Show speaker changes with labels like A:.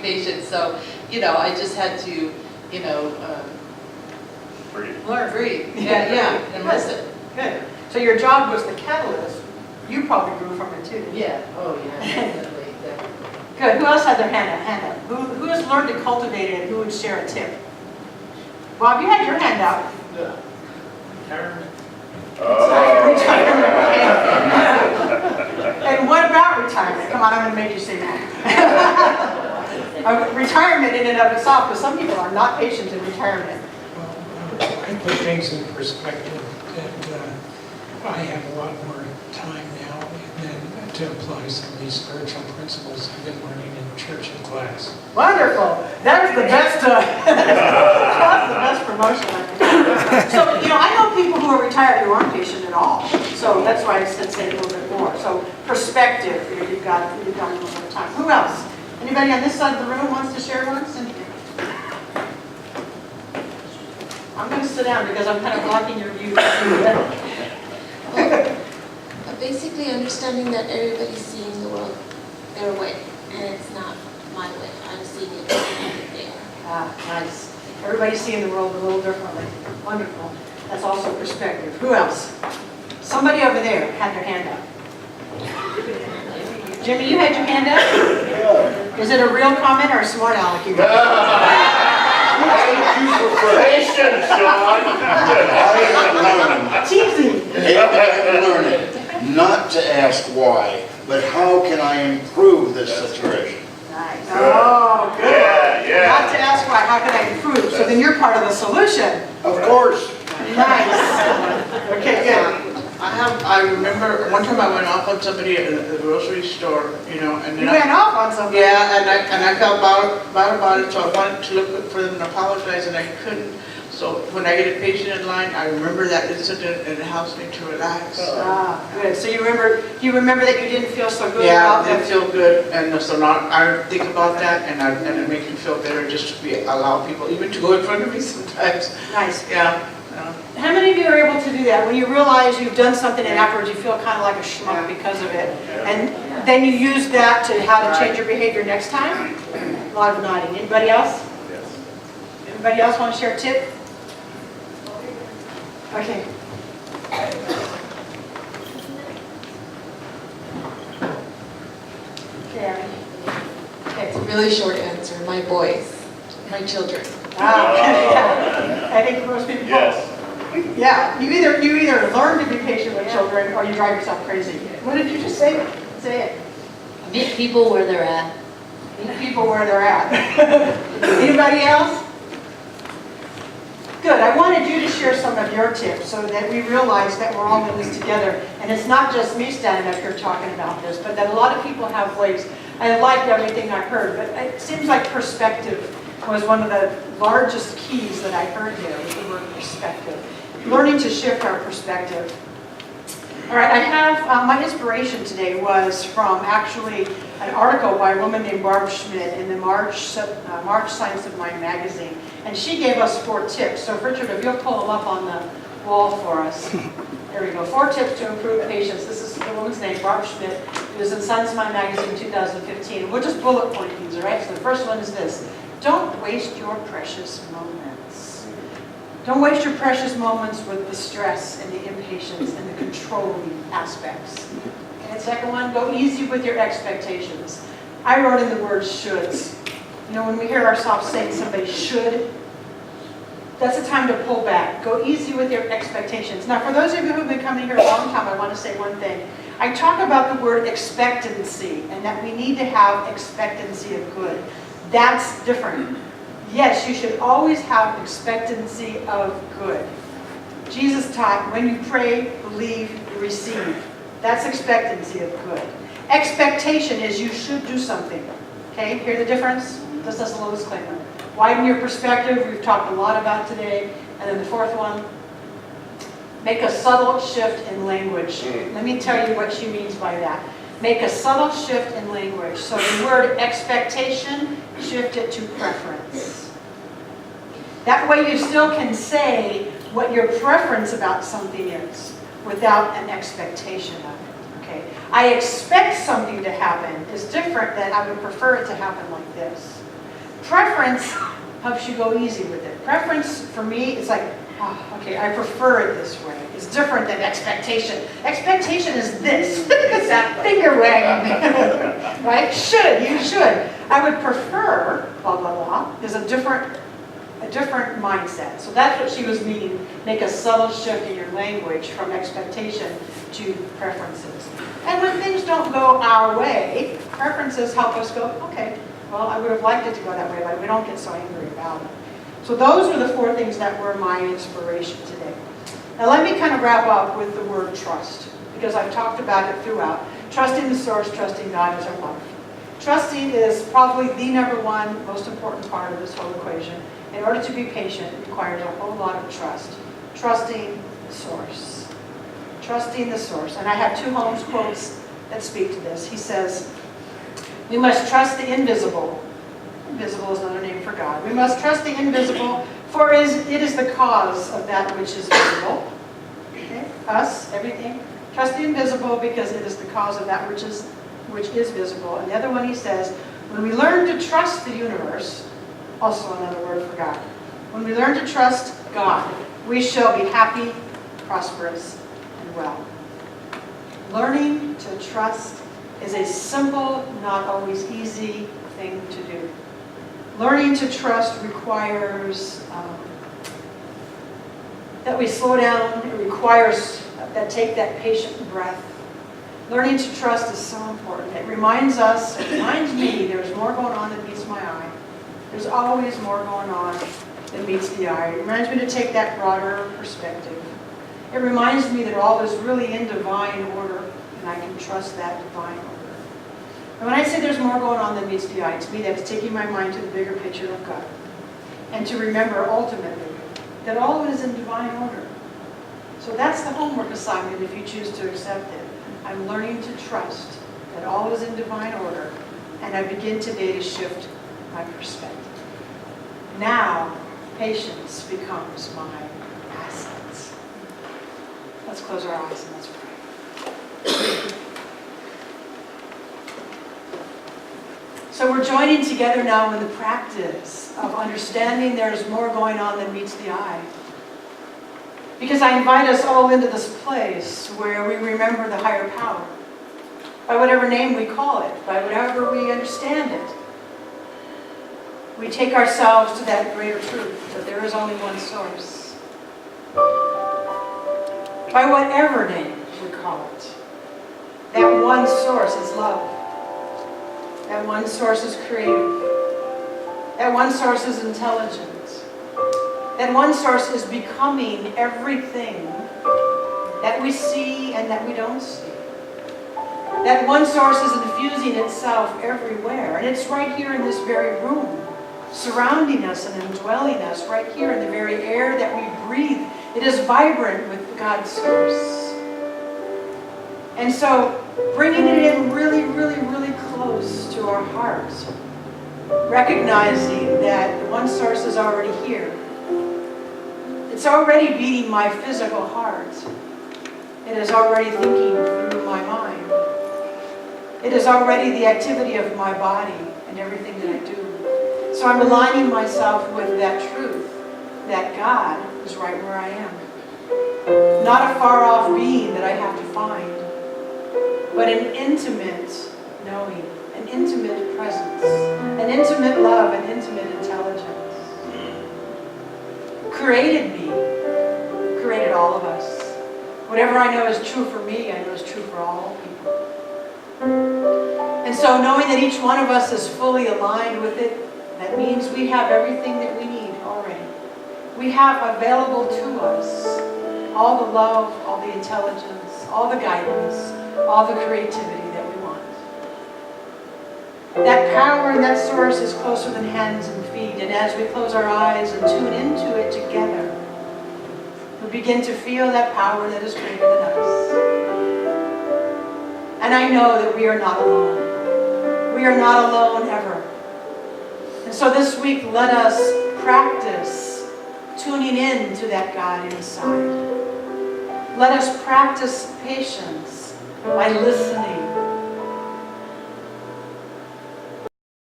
A: patients. So, I just had to, breathe. Yeah, and listen.
B: Good. So your job was the catalyst. You probably grew from it too, didn't you?
A: Yeah, definitely.
B: Good. Who else had their hand up? Who has learned to cultivate it? Who would share a tip? Bob, you had your hand up.
C: Yeah. Retirement.
B: Retirement. And what about retirement? Come on, I'm going to make you say that. Retirement in and of itself, because some people are not patient in retirement.
D: Well, I put things in perspective, and I have a lot more time now than to apply some of these spiritual principles I've been learning in church and class.
B: Wonderful. That's the best. That's the best promotion. So I know people who are retired who aren't patient at all. So that's why I said say a little bit more. So perspective. You've got a little more time. Who else? Anybody on this side of the room wants to share one? Cynthia. I'm going to sit down because I'm kind of blocking your view.
E: Basically understanding that everybody's seeing the world their way, and it's not my way. I'm seeing it differently there.
B: Ah, nice. Everybody's seeing the world a little differently. Wonderful. That's also perspective. Who else? Somebody over there had their hand up. Jimmy, you had your hand up? Is it a real comment or a smart aleck you got?
C: Patience, Sean.
B: Teasing.
F: I learned not to ask why, but how can I improve this situation?
B: Nice. Oh, good.
C: Yeah.
B: Not to ask why, how can I improve? So then you're part of the solution.
F: Of course.
B: Nice. Okay, good.
G: I remember one time I went off on somebody at the grocery store, and then
B: You went off on something.
G: yeah, and I felt bad about it, so I wanted to look for them and apologize, and I couldn't. So when I get a patient in line, I remember that incident, and it helps me to relax.
B: Ah, good. So you remember that you didn't feel so good
G: Yeah,
B: about
G: I didn't feel good, and so now I think about that, and it makes me feel better just to allow people even to go in front of me sometimes.
B: Nice.
G: Yeah.
B: How many of you are able to do that? When you realize you've done something and afterwards you feel kind of like a schmuck because of it, and then you use that to how to change your behavior next time? A lot of nodding. Anybody else?
C: Yes.
B: Anybody else want to share a tip? Okay. Okay.
E: It's a really short answer. My boys, my children.
B: Yeah. I think most people.
C: Yes.
B: Yeah. You either learn to be patient with children or you drive yourself crazy. What did you just say? Say it.
A: Meet people where they're at.
B: Meet people where they're at. Anybody else? Good. I wanted you to share some of your tips so that we realize that we're all in this together. And it's not just me standing up here talking about this, but that a lot of people have ways. I liked everything I heard, but it seems like perspective was one of the largest keys that I heard here, was the word perspective. Learning to shift our perspective. All right, I have, my inspiration today was from actually an article by a woman named Barbara Schmidt in the March Science of Mind magazine. And she gave us 4 tips. So Richard, if you'll pull them up on the wall for us. There we go. 4 tips to improve patience. This is the woman's name, Barbara Schmidt. It was in Science of Mind magazine in 2015. We'll just bullet point these, all right? So the first one is this. Don't waste your precious moments. Don't waste your precious moments with the stress and the impatience and the controlling aspects. And second one, go easy with your expectations. I wrote in the word shoulds. When we hear ourselves saying somebody should, that's a time to pull back. Go easy with your expectations. Now, for those of you who have been coming here a long time, I want to say one thing. I talk about the word expectancy and that we need to have expectancy of good. That's different. Yes, you should always have expectancy of good. Jesus taught, when you pray, believe, you receive. That's expectancy of good. Expectation is you should do something. Okay, hear the difference? Just as a little disclaimer. Widen your perspective, we've talked a lot about today. And then the fourth one, make a subtle shift in language. Let me tell you what she means by that. Make a subtle shift in language. So the word expectation, shift it to preference. That way you still can say what your preference about something is without an expectation of it. Okay? I expect something to happen is different than I would prefer it to happen like this. Preference helps you go easy with it. Preference, for me, it's like, oh, okay, I prefer it this way. It's different than expectation. Expectation is this. It's that finger wagging. Right? You should. I would prefer, blah, blah, blah, is a different mindset. So that's what she was meaning. Make a subtle shift in your language from expectation to preferences. And when things don't go our way, preferences help us go, okay, well, I would have liked it to go that way, but we don't get so angry about it. So those were the 4 things that were my inspiration today. Now let me kind of wrap up with the word trust, because I've talked about it throughout. Trusting the source, trusting God is our life. Trusting is probably the number one most important part of this whole equation. In order to be patient, it requires a whole lot of trust. Trusting the source. Trusting the source. And I have 2 Holmes quotes that speak to this. He says, we must trust the invisible. Invisible is another name for God. We must trust the invisible, for it is the cause of that which is visible. Okay? Us, everything. Trust the invisible because it is the cause of that which is visible. And the other one he says, when we learn to trust the universe, also another word for God. When we learn to trust God, we shall be happy, prosperous, and well. Learning to trust is a simple, not always easy thing to do. Learning to trust requires that we slow down. It requires that take that patient breath. Learning to trust is so important. It reminds me there's more going on than meets my eye. There's always more going on than meets the eye. It reminds me to take that broader perspective. It reminds me that all is really in divine order, and I can trust that divine order. And when I say there's more going on than meets the eye, to me that's taking my mind to the bigger picture of God. And to remember ultimately that all of it is in divine order. So that's the homework assignment if you choose to accept it. I'm learning to trust that all is in divine order, and I begin today to shift my perspective. Now, patience becomes my asset. Let's close our eyes and let's pray. So we're joining together now in the practice of understanding there's more going on than meets the eye. Because I invite us all into this place where we remember the higher power, by whatever name we call it, by whatever we understand it. We take ourselves to that greater truth, that there is only one source. By whatever name we call it, that one source is love. That one source is creative. That one source is intelligent. That one source is becoming everything that we see and that we don't see. That one source is infusing itself everywhere. And it's right here in this very room, surrounding us and indwelling us, right here in the very air that we breathe. It is vibrant with God's source. And so, bringing it in really, really, really close to our hearts, recognizing that the one source is already here. It's already beating my physical heart. It is already thinking through my mind. It is already the activity of my body and everything that I do. So I'm aligning myself with that truth, that God is right where I am. Not a far-off being that I have to find, but an intimate knowing, an intimate presence, an intimate love, an intimate intelligence. Created me, created all of us. Whatever I know is true for me, I know is true for all people. And so knowing that each one of us is fully aligned with it, that means we have everything that we need already. We have available to us all the love, all the intelligence, all the guidance, all the creativity that we want. That power and that source is closer than hands and feet. And as we close our eyes and tune into it together, we begin to feel that power that is greater than us. And I know that we are not alone. We are not alone ever. And so this week, let us practice tuning in to that God inside. Let us practice patience by listening